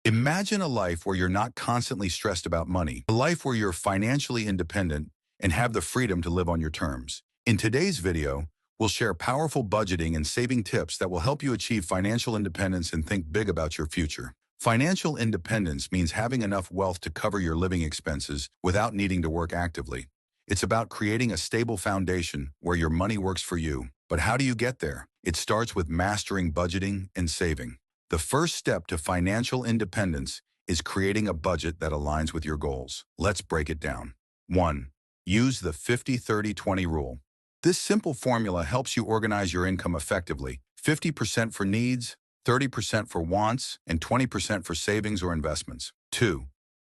Imagine a life where you're not constantly stressed about money, a life where you're financially independent and have the freedom to live on your terms. In today's video, we'll share powerful budgeting and saving tips that will help you achieve financial independence and think big about your future. Financial independence means having enough wealth to cover your living expenses without needing to work actively. It's about creating a stable foundation where your money works for you. But how do you get there? It starts with mastering budgeting and saving. The first step to financial independence is creating a budget that aligns with your goals. Let's break it down. 1. Use the 50-30-20 rule. This simple formula helps you organize your income effectively. 50% for needs, 30% for wants, and 20% for savings or investments. 2.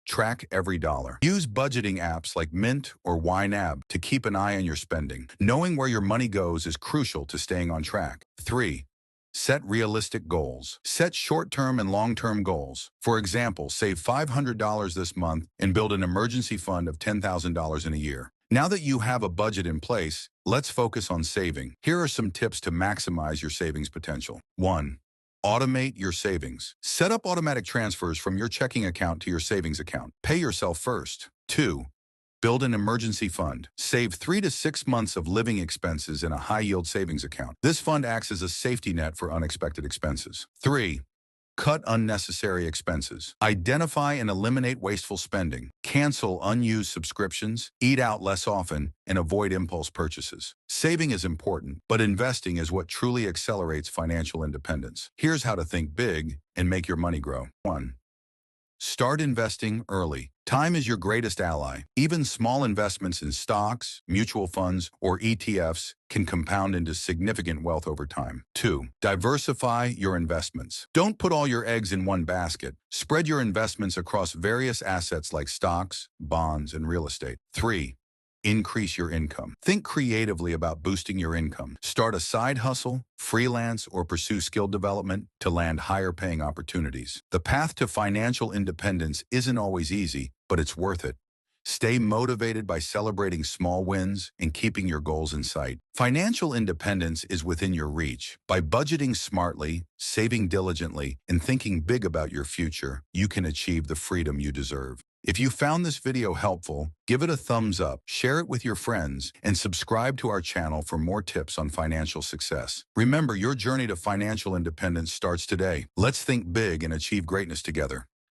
Track every dollar. Use budgeting apps like Mint or YNAB to keep an eye on your spending. Knowing where your money goes is crucial to staying on track. 3. Set realistic goals. Set short-term and long-term goals. For example, save $500 this month and build an emergency fund of $10,000 in a year. Now that you have a budget in place, let's focus on saving. Here are some tips to maximize your savings potential. 1. Automate your savings. Set up automatic transfers from your checking account to your savings account. Pay yourself first. 2. Build an emergency fund. Save 3 to 6 months of living expenses in a high-yield savings account. This fund acts as a safety net for unexpected expenses. 3. Cut unnecessary expenses. Identify and eliminate wasteful spending. Cancel unused subscriptions, eat out less often, and avoid impulse purchases. Saving is important, but investing is what truly accelerates financial independence. Here's how to think big and make your money grow. 1. Start investing early. Time is your greatest ally. Even small investments in stocks, mutual funds, or ETFs can compound into significant wealth over time. 2. Diversify your investments. Don't put all your eggs in one basket. Spread your investments across various assets like stocks, bonds, and real estate. 3. Increase your income. Think creatively about boosting your income. Start a side hustle, freelance, or pursue skill development to land higher-paying opportunities. The path to financial independence isn't always easy, but it's worth it. Stay motivated by celebrating small wins and keeping your goals in sight. Financial independence is within your reach. By budgeting smartly, saving diligently, and thinking big about your future, you can achieve the freedom you deserve. If you found this video helpful, give it a thumbs up, share it with your friends, and subscribe to our channel for more tips on financial success. Remember, your journey to financial independence starts today. Let's think big and achieve greatness together.